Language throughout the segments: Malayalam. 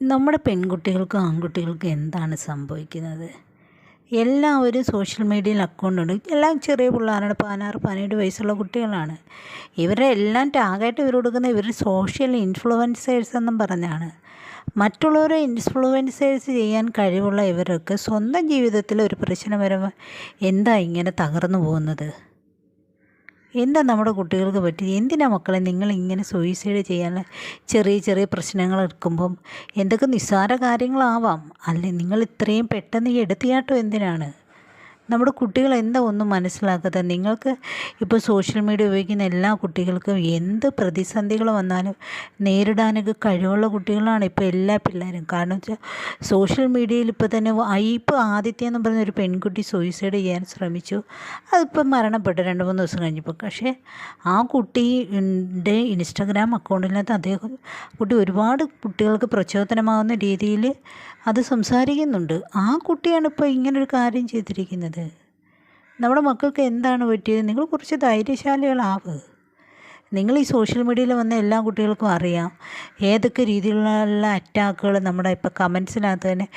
നമ്മുടെ പെൺകുട്ടികൾക്കും ആൺകുട്ടികൾക്കും എന്താണ് സംഭവിക്കുന്നത്? എല്ലാവരും സോഷ്യൽ മീഡിയയിൽ അക്കൗണ്ടുണ്ട്. എല്ലാം ചെറിയ പിള്ളേരാണ്, 16, 17 വയസ്സുള്ള കുട്ടികളാണ്. ഇവരെ എല്ലാം ടാഗായിട്ട് ഇവർ കൊടുക്കുന്നത് ഇവർ സോഷ്യൽ ഇൻഫ്ലുവൻസേഴ്സ് എന്നും പറഞ്ഞാണ്. മറ്റുള്ളവരെ ഇൻഫ്ലുവൻസേഴ്സ് ചെയ്യാൻ കഴിവുള്ള ഇവരൊക്കെ സ്വന്തം ജീവിതത്തിൽ ഒരു പ്രശ്നം വരുമ്പോൾ എന്താ ഇങ്ങനെ തകർന്നു പോകുന്നത്? എന്താ നമ്മുടെ കുട്ടികൾക്ക് പറ്റി? എന്തിനാ മക്കളെ നിങ്ങളിങ്ങനെ സൂയിസൈഡ് ചെയ്യാൻ? ചെറിയ ചെറിയ പ്രശ്നങ്ങൾ എടുക്കുമ്പം എന്തൊക്കെ നിസ്സാര കാര്യങ്ങളാവാം, അല്ലെ നിങ്ങൾ ഇത്രയും പെട്ടെന്ന് ഈ എടുത്തിയാട്ടം എന്തിനാണ്? നമ്മുടെ കുട്ടികൾ എന്താ ഒന്നും മനസ്സിലാക്കാത്തത്? നിങ്ങൾക്ക് ഇപ്പോൾ സോഷ്യൽ മീഡിയ ഉപയോഗിക്കുന്ന എല്ലാ കുട്ടികൾക്കും എന്ത് പ്രതിസന്ധികൾ വന്നാലും നേരിടാനൊക്കെ കഴിവുള്ള കുട്ടികളാണ് ഇപ്പോൾ എല്ലാ പിള്ളേരും. കാരണം വെച്ചാൽ സോഷ്യൽ മീഡിയയിൽ ഇപ്പോൾ തന്നെ ഇപ്പോൾ ആദിത്യ എന്ന് പറഞ്ഞൊരു പെൺകുട്ടി സൂയിസൈഡ് ചെയ്യാൻ ശ്രമിച്ചു. അതിപ്പോൾ മരണപ്പെട്ടു 2-3 ദിവസം കഴിഞ്ഞപ്പോൾ. പക്ഷേ ആ കുട്ടിയുടെ ഇൻസ്റ്റാഗ്രാം അക്കൗണ്ടിനകത്ത് അദ്ദേഹം കുട്ടി ഒരുപാട് കുട്ടികൾക്ക് പ്രചോദനമാകുന്ന രീതിയിൽ അത് സംസാരിക്കുന്നുണ്ട്. ആ കുട്ടിയാണ് ഇപ്പോൾ ഇങ്ങനൊരു കാര്യം ചെയ്തിരിക്കുന്നത്. നമ്മുടെ മക്കൾക്ക് എന്താണ് പറ്റിയത്? നിങ്ങൾ കുറച്ച് ധൈര്യശാലികളാവ്. നിങ്ങൾ ഈ സോഷ്യൽ മീഡിയയിൽ വന്ന എല്ലാ കുട്ടികൾക്കും അറിയാം ഏതൊക്കെ രീതിയിലുള്ള അറ്റാക്കുകൾ നമ്മുടെ ഇപ്പോൾ കമൻസിനകത്ത് തന്നെ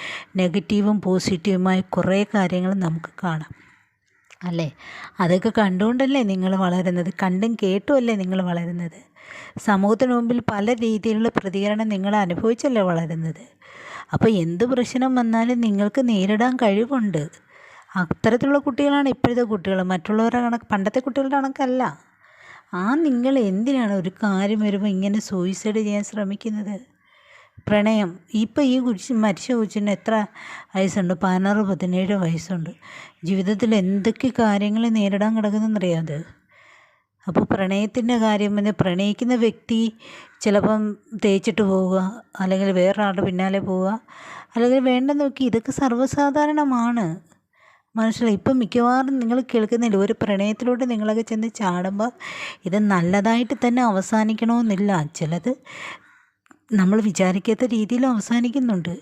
നെഗറ്റീവും പോസിറ്റീവുമായി കുറേ കാര്യങ്ങൾ നമുക്ക് കാണാം, അല്ലേ? അതൊക്കെ കണ്ടുകൊണ്ടല്ലേ നിങ്ങൾ വളരുന്നത്, കണ്ടും കേട്ടുമല്ലേ നിങ്ങൾ വളരുന്നത്. സമൂഹത്തിന് മുമ്പിൽ പല രീതിയിലുള്ള പ്രതികരണം നിങ്ങൾ അനുഭവിച്ചല്ലേ വളരുന്നത്. അപ്പോൾ എന്ത് പ്രശ്നം വന്നാലും നിങ്ങൾക്ക് നേരിടാൻ കഴിവുണ്ട്. അത്തരത്തിലുള്ള കുട്ടികളാണ് ഇപ്പോഴത്തെ കുട്ടികൾ. മറ്റുള്ളവരുടെ കണക്ക്, പണ്ടത്തെ കുട്ടികളുടെ കണക്കല്ല. നിങ്ങൾ എന്തിനാണ് ഒരു കാര്യം വരുമ്പോൾ ഇങ്ങനെ സൂയിസൈഡ് ചെയ്യാൻ ശ്രമിക്കുന്നത്? പ്രണയം ഇപ്പോൾ ഈ മരിച്ച കൊച്ചിന് എത്ര വയസ്സുണ്ട്? 16, 17 വയസ്സുണ്ട്. ജീവിതത്തിൽ എന്തൊക്കെ കാര്യങ്ങൾ നേരിടാൻ കിടക്കുന്നതെന്നറിയാതെ. അപ്പോൾ പ്രണയത്തിൻ്റെ കാര്യം പിന്നെ പ്രണയിക്കുന്ന വ്യക്തി ചിലപ്പം തേച്ചിട്ട് പോവുക, അല്ലെങ്കിൽ വേറൊരാളുടെ പിന്നാലെ പോവുക, അല്ലെങ്കിൽ വേണ്ടെന്ന് നോക്കി, ഇതൊക്കെ സർവ്വസാധാരണമാണ്. മനസ്സിലായി? ഇപ്പം മിക്കവാറും നിങ്ങൾ കേൾക്കുന്നില്ല, ഒരു പ്രണയത്തിലോട്ട് നിങ്ങളൊക്കെ ചെന്ന് ചാടുമ്പോൾ ഇത് നല്ലതായിട്ട് തന്നെ അവസാനിക്കണമെന്നില്ല. ചിലത് നമ്മൾ വിചാരിക്കാത്ത രീതിയിൽ അവസാനിക്കുന്നുണ്ട്.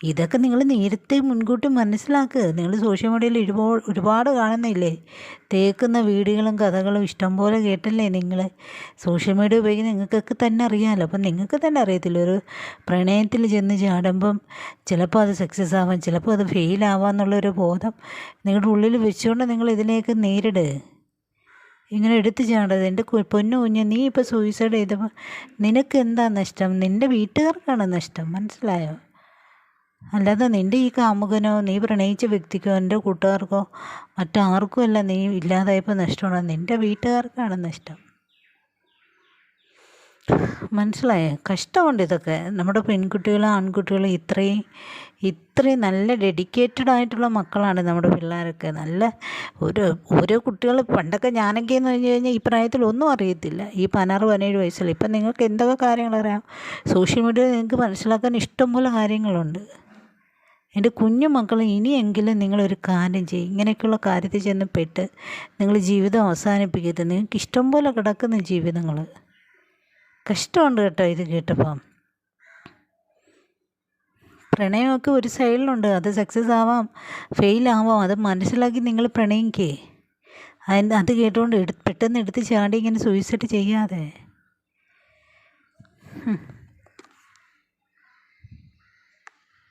ഇതൊക്കെ നിങ്ങൾ നേരത്തെ മുൻകൂട്ടി മനസ്സിലാക്കുക. നിങ്ങൾ സോഷ്യൽ മീഡിയയിൽ ഒരുപാട് കാണുന്നില്ലേ തേക്കുന്ന വീഡിയോകളും കഥകളും ഇഷ്ടംപോലെ കേട്ടല്ലേ നിങ്ങൾ സോഷ്യൽ മീഡിയ ഉപയോഗിക്കുന്ന? നിങ്ങൾക്കൊക്കെ തന്നെ അറിയാമല്ലോ. അപ്പം നിങ്ങൾക്ക് തന്നെ അറിയത്തില്ല, ഒരു പ്രണയത്തിൽ ചെന്ന് ചാടുമ്പം ചിലപ്പോൾ അത് സക്സസ് ആവാം, ചിലപ്പോൾ അത് ഫെയിൽ ആവാമെന്നുള്ളൊരു ബോധം നിങ്ങളുടെ ഉള്ളിൽ വെച്ചുകൊണ്ട് നിങ്ങൾ ഇതിനെയൊക്കെ നേരിടുക. ഇങ്ങനെ എടുത്തു ചാടരുത്. എൻ്റെ പൊന്നു കുഞ്ഞ്, നീ ഇപ്പോൾ സൂയിസൈഡ് ചെയ്തപ്പോൾ നിനക്ക് എന്താ നഷ്ടം? നിൻ്റെ വീട്ടുകാർക്കാണ് നഷ്ടം, മനസ്സിലായോ? അല്ലാതെ നിൻ്റെ ഈ കാമുകനോ നീ പ്രണയിച്ച വ്യക്തിക്കോ എൻ്റെ കൂട്ടുകാർക്കോ മറ്റാർക്കും അല്ല നീ ഇല്ലാതായപ്പോൾ നഷ്ടമാണ്, നിൻ്റെ വീട്ടുകാർക്കാണ് നഷ്ടം. മനസ്സിലായേ? കഷ്ടമുണ്ട് ഇതൊക്കെ. നമ്മുടെ പെൺകുട്ടികളും ആൺകുട്ടികളും ഇത്രയും നല്ല ഡെഡിക്കേറ്റഡ് ആയിട്ടുള്ള മക്കളാണ് നമ്മുടെ പിള്ളേരൊക്കെ. നല്ല ഓരോ കുട്ടികൾ. പണ്ടൊക്കെ ഞാനൊക്കെ എന്ന് പറഞ്ഞു കഴിഞ്ഞാൽ ഈ പ്രായത്തിൽ ഒന്നും അറിയത്തില്ല, ഈ 16, 17 വയസ്സിൽ. ഇപ്പം നിങ്ങൾക്ക് എന്തൊക്കെ കാര്യങ്ങളറിയാം? സോഷ്യൽ മീഡിയയിൽ നിങ്ങൾക്ക് മനസ്സിലാക്കാൻ ഇഷ്ടംപോലെ കാര്യങ്ങളുണ്ട്. എൻ്റെ കുഞ്ഞു മക്കൾ, ഇനിയെങ്കിലും നിങ്ങളൊരു കാര്യം ചെയ്യും, ഇങ്ങനെയൊക്കെയുള്ള കാര്യത്തിൽ ചെന്ന് പെട്ട് നിങ്ങൾ ജീവിതം അവസാനിപ്പിക്കരുത്. നിങ്ങൾക്ക് ഇഷ്ടം പോലെ കിടക്കുന്ന ജീവിതങ്ങൾ. കഷ്ടമുണ്ട് കേട്ടോ ഇത് കേട്ടപ്പം. പ്രണയമൊക്കെ ഒരു സൈഡിലുണ്ട്, അത് സക്സസ് ആവാം, ഫെയിൽ ആവാം. അത് മനസ്സിലാക്കി നിങ്ങൾ പ്രണയിക്കേ. അത് കേട്ടുകൊണ്ട് പെട്ടെന്ന് എടുത്ത് ചാടി ഇങ്ങനെ സൂയിസൈഡ് ചെയ്യാതെ.